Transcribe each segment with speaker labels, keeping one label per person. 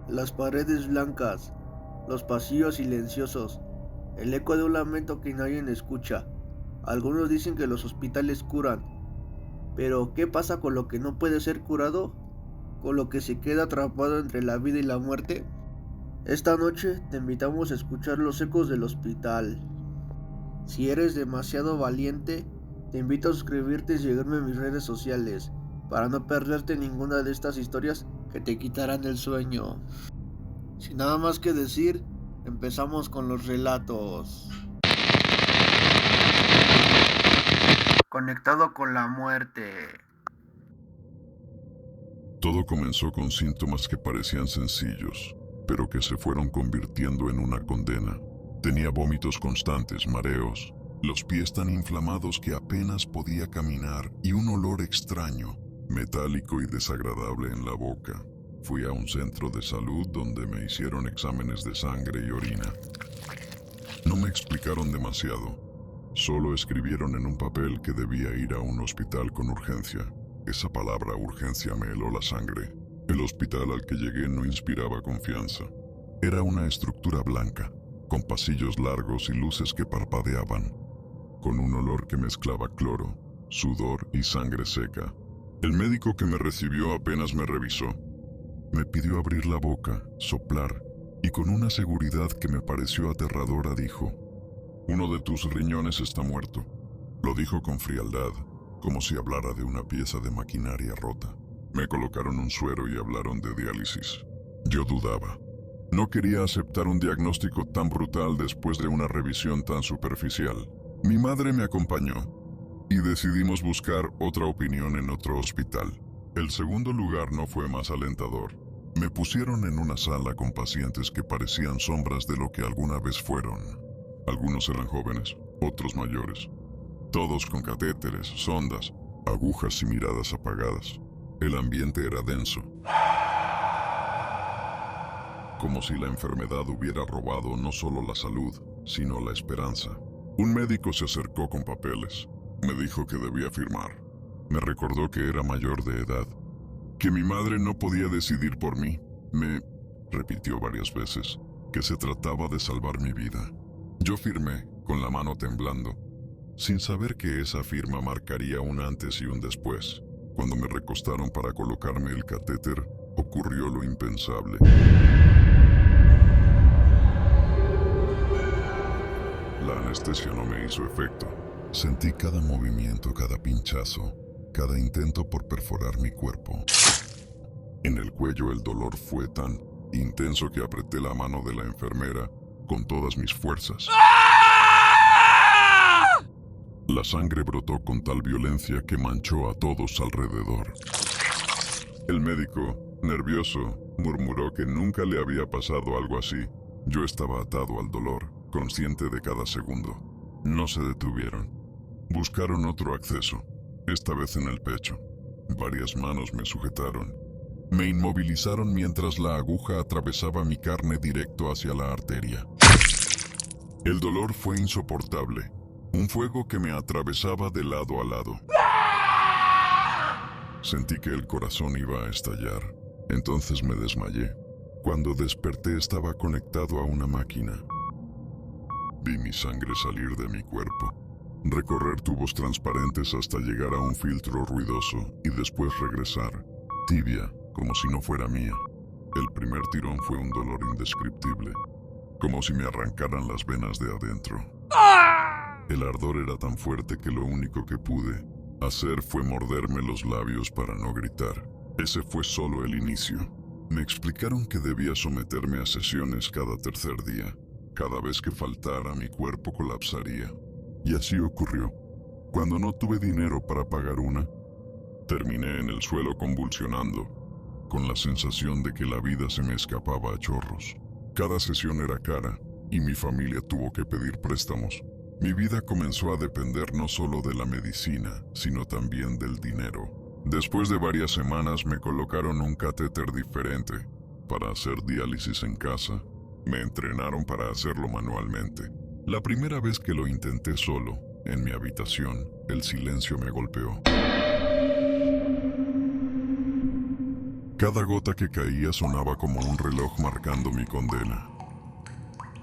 Speaker 1: Las paredes blancas, los pasillos silenciosos, el eco de un lamento que nadie escucha. Algunos dicen que los hospitales curan, pero ¿qué pasa con lo que no puede ser curado? ¿Con lo que se queda atrapado entre la vida y la muerte? Esta noche te invitamos a escuchar los ecos del hospital. Si eres demasiado valiente, te invito a suscribirte y seguirme en mis redes sociales para no perderte ninguna de estas historias que te quitarán el sueño. Sin nada más que decir, empezamos con los relatos. Conectado con la muerte.
Speaker 2: Todo comenzó con síntomas que parecían sencillos, pero que se fueron convirtiendo en una condena. Tenía vómitos constantes, mareos, los pies tan inflamados que apenas podía caminar y un olor extraño, metálico y desagradable en la boca. Fui a un centro de salud donde me hicieron exámenes de sangre y orina. No me explicaron demasiado, solo escribieron en un papel que debía ir a un hospital con urgencia. Esa palabra urgencia me heló la sangre. El hospital al que llegué no inspiraba confianza. Era una estructura blanca, con pasillos largos y luces que parpadeaban, con un olor que mezclaba cloro, sudor y sangre seca. El médico que me recibió apenas me revisó. Me pidió abrir la boca, soplar, y con una seguridad que me pareció aterradora dijo: «Uno de tus riñones está muerto». Lo dijo con frialdad, como si hablara de una pieza de maquinaria rota. Me colocaron un suero y hablaron de diálisis. Yo dudaba. No quería aceptar un diagnóstico tan brutal después de una revisión tan superficial. Mi madre me acompañó y decidimos buscar otra opinión en otro hospital. El segundo lugar no fue más alentador. Me pusieron en una sala con pacientes que parecían sombras de lo que alguna vez fueron. Algunos eran jóvenes, otros mayores. Todos con catéteres, sondas, agujas y miradas apagadas. El ambiente era denso. Como si la enfermedad hubiera robado no solo la salud, sino la esperanza. Un médico se acercó con papeles. Me dijo que debía firmar. Me recordó que era mayor de edad, que mi madre no podía decidir por mí. Me repitió varias veces que se trataba de salvar mi vida. Yo firmé, con la mano temblando, sin saber que esa firma marcaría un antes y un después. Cuando me recostaron para colocarme el catéter, ocurrió lo impensable. La anestesia no me hizo efecto. Sentí cada movimiento, cada pinchazo, cada intento por perforar mi cuerpo. En el cuello el dolor fue tan intenso que apreté la mano de la enfermera con todas mis fuerzas. La sangre brotó con tal violencia que manchó a todos alrededor. El médico, nervioso, murmuró que nunca le había pasado algo así. Yo estaba atado al dolor, consciente de cada segundo. No se detuvieron. Buscaron otro acceso, esta vez en el pecho. Varias manos me sujetaron. Me inmovilizaron mientras la aguja atravesaba mi carne directo hacia la arteria. El dolor fue insoportable. Un fuego que me atravesaba de lado a lado. Sentí que el corazón iba a estallar. Entonces me desmayé. Cuando desperté estaba conectado a una máquina. Vi mi sangre salir de mi cuerpo, recorrer tubos transparentes hasta llegar a un filtro ruidoso y después regresar, tibia, como si no fuera mía. El primer tirón fue un dolor indescriptible, como si me arrancaran las venas de adentro. El ardor era tan fuerte que lo único que pude hacer fue morderme los labios para no gritar. Ese fue solo el inicio. Me explicaron que debía someterme a sesiones cada tercer día. Cada vez que faltara, mi cuerpo colapsaría. Y así ocurrió. Cuando no tuve dinero para pagar una, terminé en el suelo convulsionando, con la sensación de que la vida se me escapaba a chorros. Cada sesión era cara, y mi familia tuvo que pedir préstamos. Mi vida comenzó a depender no solo de la medicina, sino también del dinero. Después de varias semanas me colocaron un catéter diferente para hacer diálisis en casa. Me entrenaron para hacerlo manualmente. La primera vez que lo intenté solo, en mi habitación, el silencio me golpeó. Cada gota que caía sonaba como un reloj marcando mi condena.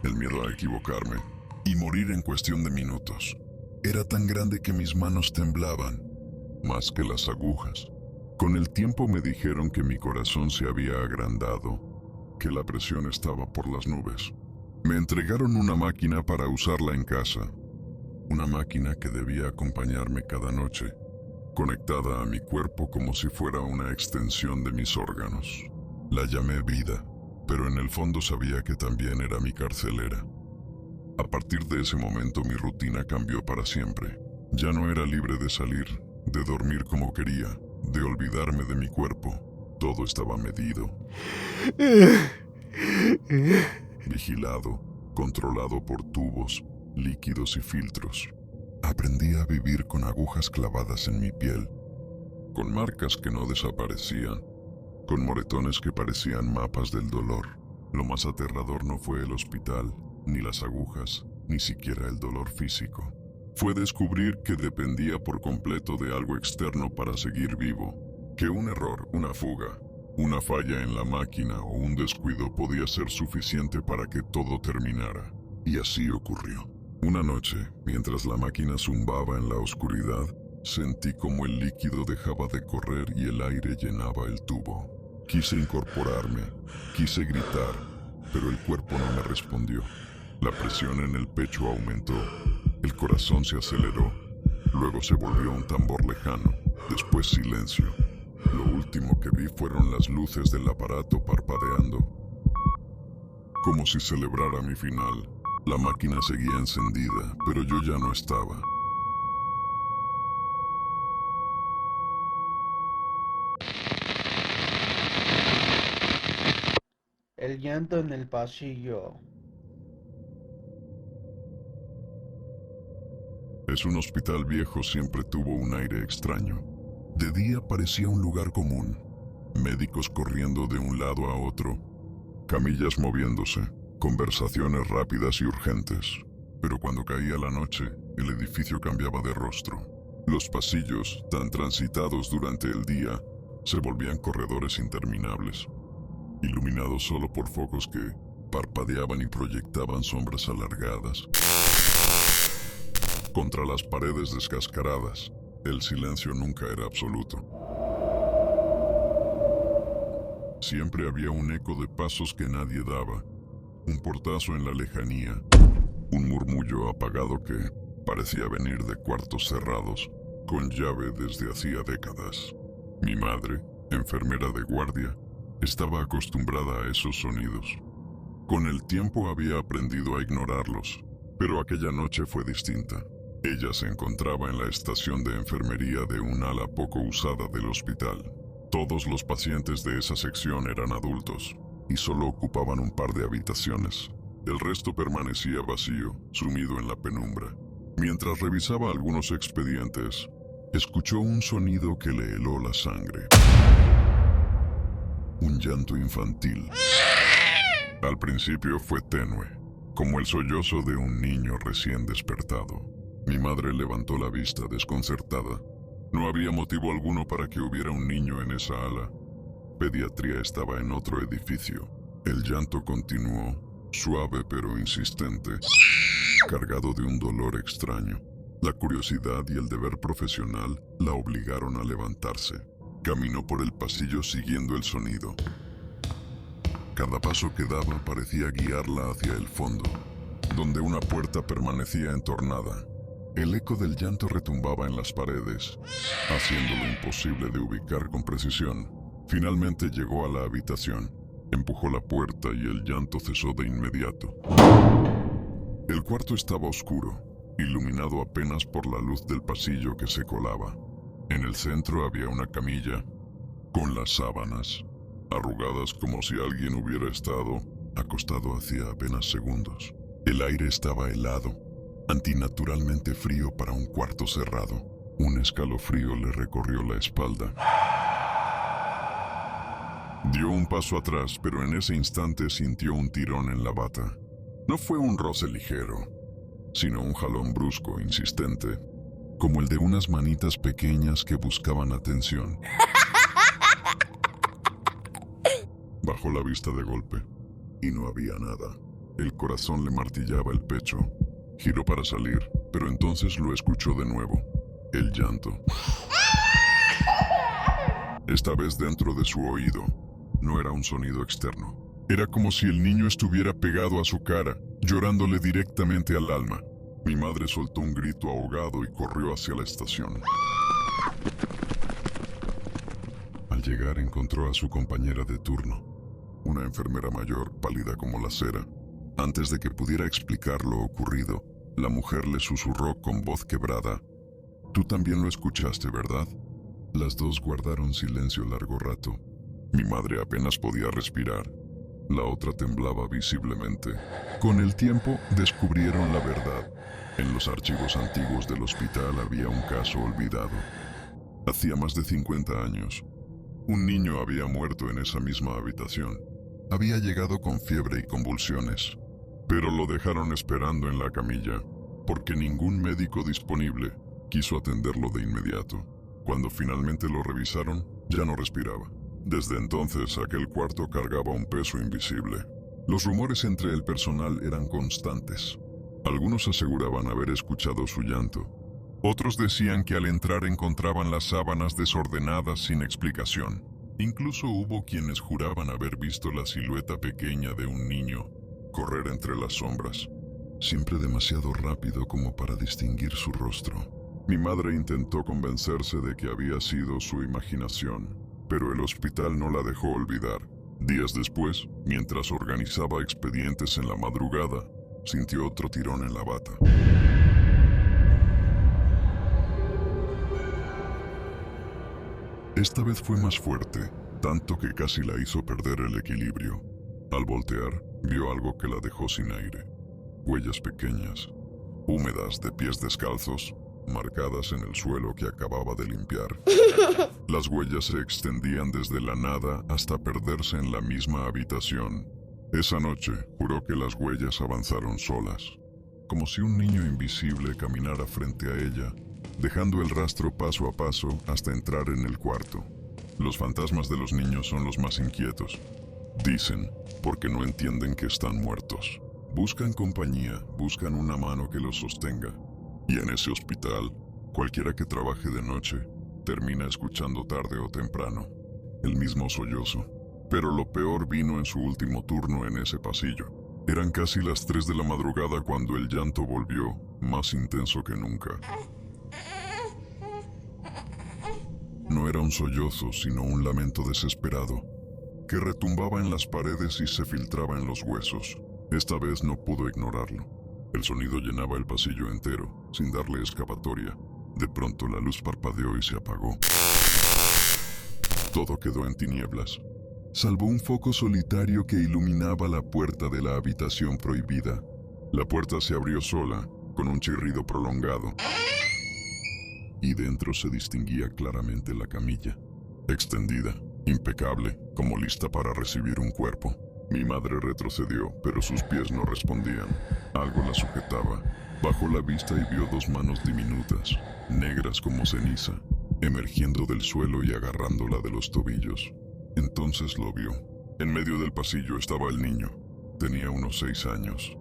Speaker 2: El miedo a equivocarme y morir en cuestión de minutos era tan grande que mis manos temblaban, más que las agujas. Con el tiempo me dijeron que mi corazón se había agrandado, que la presión estaba por las nubes. Me entregaron una máquina para usarla en casa, una máquina que debía acompañarme cada noche, conectada a mi cuerpo como si fuera una extensión de mis órganos. La llamé vida, pero en el fondo sabía que también era mi carcelera. A partir de ese momento mi rutina cambió para siempre. Ya no era libre de salir, de dormir como quería, de olvidarme de mi cuerpo. Todo estaba medido, vigilado, controlado por tubos, líquidos y filtros. Aprendí a vivir con agujas clavadas en mi piel, con marcas que no desaparecían, con moretones que parecían mapas del dolor. Lo más aterrador no fue el hospital, ni las agujas, ni siquiera el dolor físico. Fue descubrir que dependía por completo de algo externo para seguir vivo, que un error, una fuga, una falla en la máquina o un descuido podía ser suficiente para que todo terminara. Y así ocurrió. Una noche, mientras la máquina zumbaba en la oscuridad, sentí como el líquido dejaba de correr y el aire llenaba el tubo. Quise incorporarme, quise gritar, pero el cuerpo no me respondió. La presión en el pecho aumentó, el corazón se aceleró, luego se volvió un tambor lejano, después silencio. Lo último que vi fueron las luces del aparato parpadeando. Como si celebrara mi final, la máquina seguía encendida, pero yo ya no estaba.
Speaker 1: El llanto en el pasillo.
Speaker 2: Es un hospital viejo, siempre tuvo un aire extraño. De día parecía un lugar común, médicos corriendo de un lado a otro, camillas moviéndose, conversaciones rápidas y urgentes. Pero cuando caía la noche, el edificio cambiaba de rostro. Los pasillos, tan transitados durante el día, se volvían corredores interminables, iluminados solo por focos que parpadeaban y proyectaban sombras alargadas. Contra las paredes descascaradas, el silencio nunca era absoluto. Siempre había un eco de pasos que nadie daba, un portazo en la lejanía, un murmullo apagado que parecía venir de cuartos cerrados, con llave desde hacía décadas. Mi madre, enfermera de guardia, estaba acostumbrada a esos sonidos. Con el tiempo había aprendido a ignorarlos, pero aquella noche fue distinta. Ella se encontraba en la estación de enfermería de un ala poco usada del hospital. Todos los pacientes de esa sección eran adultos y solo ocupaban un par de habitaciones. El resto permanecía vacío, sumido en la penumbra. Mientras revisaba algunos expedientes, escuchó un sonido que le heló la sangre. Un llanto infantil. Al principio fue tenue, como el sollozo de un niño recién despertado. Mi madre levantó la vista desconcertada. No había motivo alguno para que hubiera un niño en esa ala. Pediatría estaba en otro edificio. El llanto continuó, suave pero insistente, cargado de un dolor extraño. La curiosidad y el deber profesional la obligaron a levantarse. Caminó por el pasillo siguiendo el sonido. Cada paso que daba parecía guiarla hacia el fondo, donde una puerta permanecía entornada. El eco del llanto retumbaba en las paredes, haciéndolo imposible de ubicar con precisión. Finalmente llegó a la habitación, empujó la puerta y el llanto cesó de inmediato. El cuarto estaba oscuro, iluminado apenas por la luz del pasillo que se colaba. En el centro había una camilla, con las sábanas arrugadas como si alguien hubiera estado acostado hacía apenas segundos. El aire estaba helado, antinaturalmente frío para un cuarto cerrado. Un escalofrío le recorrió la espalda. Dio un paso atrás, pero en ese instante sintió un tirón en la bata. No fue un roce ligero, sino un jalón brusco, insistente, como el de unas manitas pequeñas que buscaban atención. Bajó la vista de golpe y no había nada. El corazón le martillaba el pecho. Giró para salir, pero entonces lo escuchó de nuevo. El llanto. Esta vez dentro de su oído. No era un sonido externo. Era como si el niño estuviera pegado a su cara, llorándole directamente al alma. Mi madre soltó un grito ahogado y corrió hacia la estación. Al llegar encontró a su compañera de turno, una enfermera mayor, pálida como la cera. Antes de que pudiera explicar lo ocurrido, la mujer le susurró con voz quebrada: «Tú también lo escuchaste, ¿verdad?». Las dos guardaron silencio largo rato. Mi madre apenas podía respirar. La otra temblaba visiblemente. Con el tiempo descubrieron la verdad. En los archivos antiguos del hospital había un caso olvidado. Hacía más de 50 años. Un niño había muerto en esa misma habitación. Había llegado con fiebre y convulsiones, pero lo dejaron esperando en la camilla, porque ningún médico disponible quiso atenderlo de inmediato. Cuando finalmente lo revisaron, ya no respiraba. Desde entonces, aquel cuarto cargaba un peso invisible. Los rumores entre el personal eran constantes. Algunos aseguraban haber escuchado su llanto. Otros decían que al entrar encontraban las sábanas desordenadas sin explicación. Incluso hubo quienes juraban haber visto la silueta pequeña de un niño correr entre las sombras, siempre demasiado rápido como para distinguir su rostro. Mi madre intentó convencerse de que había sido su imaginación, pero el hospital no la dejó olvidar. Días después, mientras organizaba expedientes en la madrugada, sintió otro tirón en la bata. Esta vez fue más fuerte, tanto que casi la hizo perder el equilibrio. Al voltear, vio algo que la dejó sin aire. Huellas pequeñas, húmedas de pies descalzos, marcadas en el suelo que acababa de limpiar. Las huellas se extendían desde la nada hasta perderse en la misma habitación. Esa noche, juró que las huellas avanzaron solas, como si un niño invisible caminara frente a ella, dejando el rastro paso a paso hasta entrar en el cuarto. Los fantasmas de los niños son los más inquietos. Dicen, porque no entienden que están muertos. Buscan compañía, buscan una mano que los sostenga. Y en ese hospital, cualquiera que trabaje de noche, termina escuchando tarde o temprano el mismo sollozo. Pero lo peor vino en su último turno en ese pasillo. Eran casi las 3 de la madrugada cuando el llanto volvió, más intenso que nunca. No era un sollozo, sino un lamento desesperado, que retumbaba en las paredes y se filtraba en los huesos. Esta vez no pudo ignorarlo. El sonido llenaba el pasillo entero, sin darle escapatoria. De pronto la luz parpadeó y se apagó. Todo quedó en tinieblas, salvo un foco solitario que iluminaba la puerta de la habitación prohibida. La puerta se abrió sola, con un chirrido prolongado, y dentro se distinguía claramente la camilla, extendida, impecable, como lista para recibir un cuerpo. Mi madre retrocedió, pero sus pies no respondían. Algo la sujetaba. Bajó la vista y vio 2 manos diminutas, negras como ceniza, emergiendo del suelo y agarrándola de los tobillos. Entonces lo vio. En medio del pasillo estaba el niño. Tenía unos 6 años,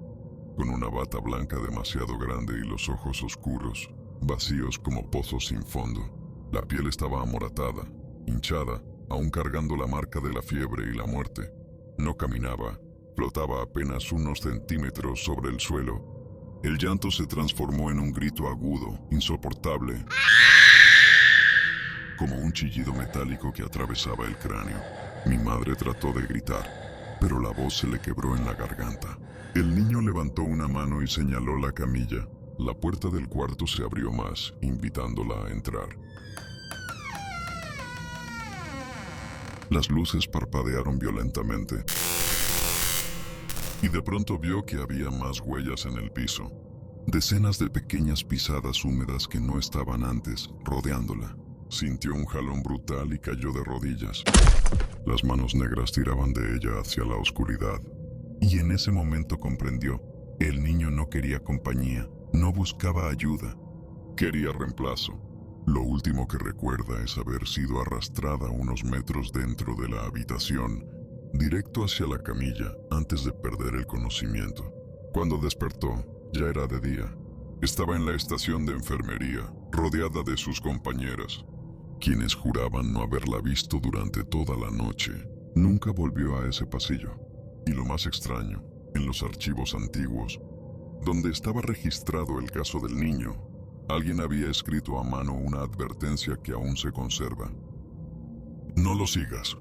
Speaker 2: con una bata blanca demasiado grande y los ojos oscuros, vacíos como pozos sin fondo. La piel estaba amoratada, hinchada, aún cargando la marca de la fiebre y la muerte. No caminaba, flotaba apenas unos centímetros sobre el suelo. El llanto se transformó en un grito agudo, insoportable, como un chillido metálico que atravesaba el cráneo. Mi madre trató de gritar, pero la voz se le quebró en la garganta. El niño levantó una mano y señaló la camilla. La puerta del cuarto se abrió más, invitándola a entrar. Las luces parpadearon violentamente, y de pronto vio que había más huellas en el piso. Decenas de pequeñas pisadas húmedas que no estaban antes, rodeándola. Sintió un jalón brutal y cayó de rodillas. Las manos negras tiraban de ella hacia la oscuridad. Y en ese momento comprendió. El niño no quería compañía, no buscaba ayuda, quería reemplazo. Lo último que recuerda es haber sido arrastrada unos metros dentro de la habitación directo hacia la camilla antes de perder el conocimiento. Cuando despertó, ya era de día. Estaba en la estación de enfermería, rodeada de sus compañeras, quienes juraban no haberla visto durante toda la noche. Nunca volvió a ese pasillo. Y lo más extraño, en los archivos antiguos, donde estaba registrado el caso del niño, alguien había escrito a mano una advertencia que aún se conserva. No lo sigas.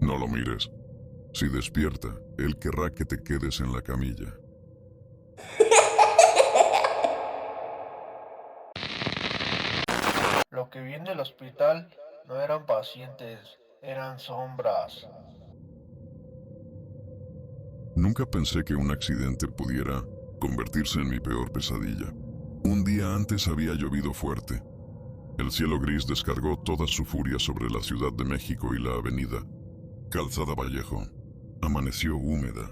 Speaker 2: No lo mires. Si despierta, él querrá que te quedes en la camilla.
Speaker 1: Lo que vi en el hospital no eran pacientes, eran sombras.
Speaker 2: Nunca pensé que un accidente pudiera convertirse en mi peor pesadilla. Un día antes había llovido fuerte. El cielo gris descargó toda su furia sobre la Ciudad de México y la avenida Calzada Vallejo. Amaneció húmeda,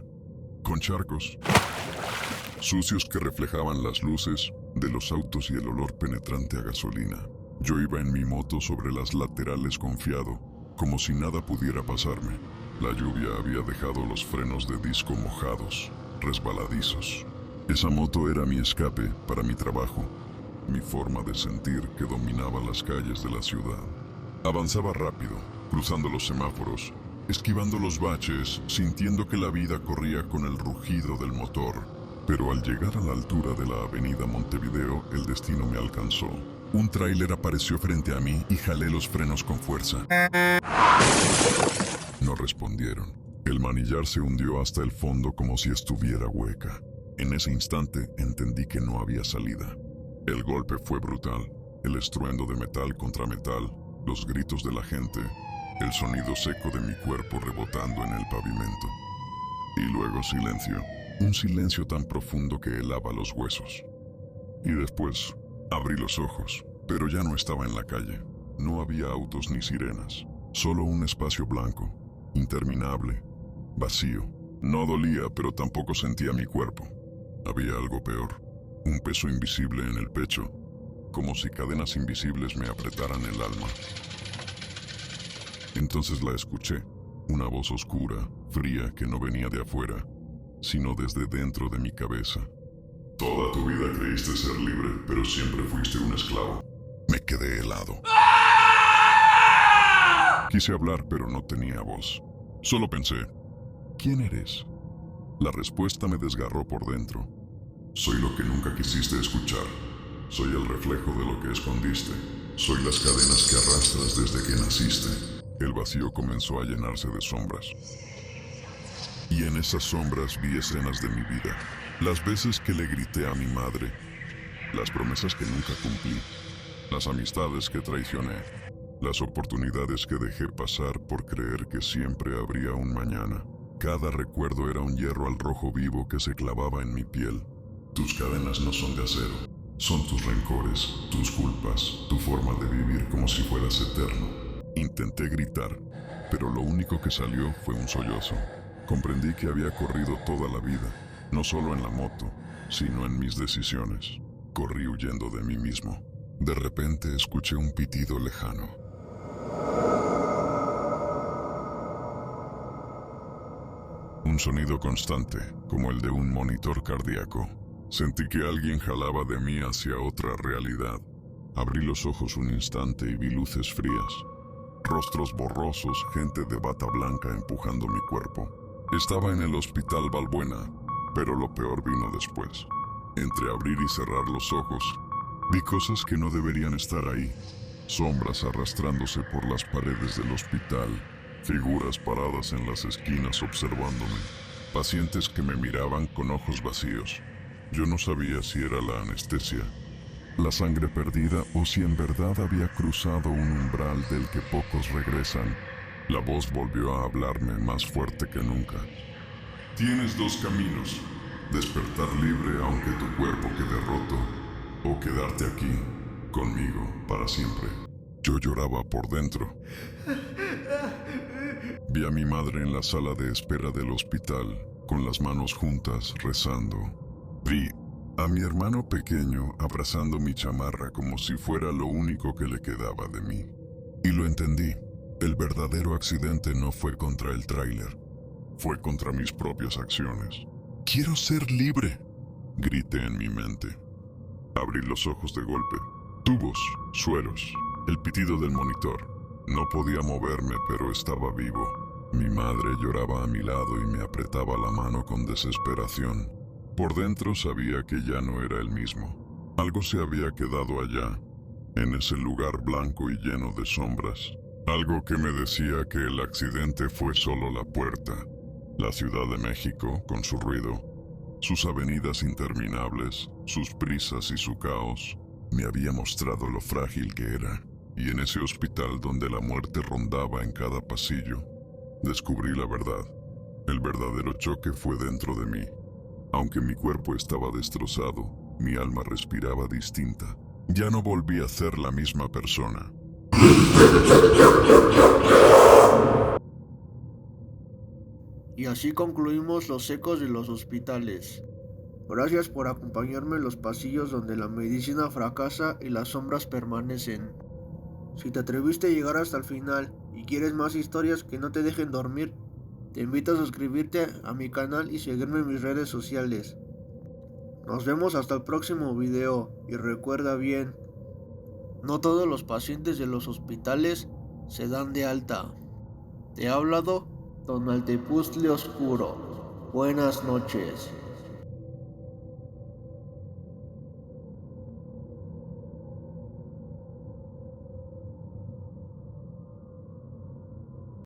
Speaker 2: con charcos sucios que reflejaban las luces de los autos y el olor penetrante a gasolina. Yo iba en mi moto sobre las laterales confiado, como si nada pudiera pasarme. La lluvia había dejado los frenos de disco mojados, resbaladizos. Esa moto era mi escape para mi trabajo, mi forma de sentir que dominaba las calles de la ciudad. Avanzaba rápido, cruzando los semáforos, esquivando los baches, sintiendo que la vida corría con el rugido del motor. Pero al llegar a la altura de la avenida Montevideo, el destino me alcanzó. Un tráiler apareció frente a mí y jalé los frenos con fuerza. No respondieron. El manillar se hundió hasta el fondo como si estuviera hueca. En ese instante entendí que no había salida. El golpe fue brutal. El estruendo de metal contra metal, los gritos de la gente, el sonido seco de mi cuerpo rebotando en el pavimento. Y luego silencio. Un silencio tan profundo que helaba los huesos. Y después abrí los ojos, pero ya no estaba en la calle. No había autos ni sirenas. Solo un espacio blanco, interminable, vacío. No dolía, pero tampoco sentía mi cuerpo. Había algo peor. Un peso invisible en el pecho, como si cadenas invisibles me apretaran el alma. Entonces la escuché. Una voz oscura, fría, que no venía de afuera, sino desde dentro de mi cabeza. Toda tu vida creíste ser libre, pero siempre fuiste un esclavo. Me quedé helado. Quise hablar, pero no tenía voz. Solo pensé, ¿quién eres? La respuesta me desgarró por dentro. Soy lo que nunca quisiste escuchar. Soy el reflejo de lo que escondiste. Soy las cadenas que arrastras desde que naciste. El vacío comenzó a llenarse de sombras. Y en esas sombras vi escenas de mi vida. Las veces que le grité a mi madre. Las promesas que nunca cumplí. Las amistades que traicioné. Las oportunidades que dejé pasar por creer que siempre habría un mañana. Cada recuerdo era un hierro al rojo vivo que se clavaba en mi piel. Tus cadenas no son de acero. Son tus rencores, tus culpas, tu forma de vivir como si fueras eterno. Intenté gritar, pero lo único que salió fue un sollozo. Comprendí que había corrido toda la vida, no solo en la moto, sino en mis decisiones. Corrí huyendo de mí mismo. De repente escuché un pitido lejano. Un sonido constante, como el de un monitor cardíaco. Sentí que alguien jalaba de mí hacia otra realidad. Abrí los ojos un instante y vi luces frías. Rostros borrosos, gente de bata blanca empujando mi cuerpo. Estaba en el Hospital Balbuena, pero lo peor vino después. Entre abrir y cerrar los ojos, vi cosas que no deberían estar ahí. Sombras arrastrándose por las paredes del hospital. Figuras paradas en las esquinas observándome. Pacientes que me miraban con ojos vacíos. Yo no sabía si era la anestesia, la sangre perdida o si en verdad había cruzado un umbral del que pocos regresan. La voz volvió a hablarme más fuerte que nunca. Tienes dos caminos. Despertar libre aunque tu cuerpo quede roto, o quedarte aquí, conmigo, para siempre. Yo lloraba por dentro. Vi a mi madre en la sala de espera del hospital, con las manos juntas, rezando. Vi a mi hermano pequeño abrazando mi chamarra como si fuera lo único que le quedaba de mí. Y lo entendí. El verdadero accidente no fue contra el tráiler. Fue contra mis propias acciones. ¡Quiero ser libre!, grité en mi mente. Abrí los ojos de golpe. Tubos, sueros, el pitido del monitor. No podía moverme, pero estaba vivo. Mi madre lloraba a mi lado y me apretaba la mano con desesperación. Por dentro sabía que ya no era el mismo. Algo se había quedado allá, en ese lugar blanco y lleno de sombras. Algo que me decía que el accidente fue solo la puerta. La Ciudad de México, con su ruido, sus avenidas interminables, sus prisas y su caos, me había mostrado lo frágil que era. Y en ese hospital donde la muerte rondaba en cada pasillo, descubrí la verdad. El verdadero choque fue dentro de mí. Aunque mi cuerpo estaba destrozado, mi alma respiraba distinta. Ya no volví a ser la misma persona.
Speaker 1: Y así concluimos los ecos de los hospitales. Gracias por acompañarme en los pasillos donde la medicina fracasa y las sombras permanecen. Si te atreviste a llegar hasta el final y quieres más historias que no te dejen dormir, te invito a suscribirte a mi canal y seguirme en mis redes sociales. Nos vemos hasta el próximo video y recuerda bien, no todos los pacientes de los hospitales se dan de alta. Te ha hablado Don Altepuzle Oscuro. Buenas noches.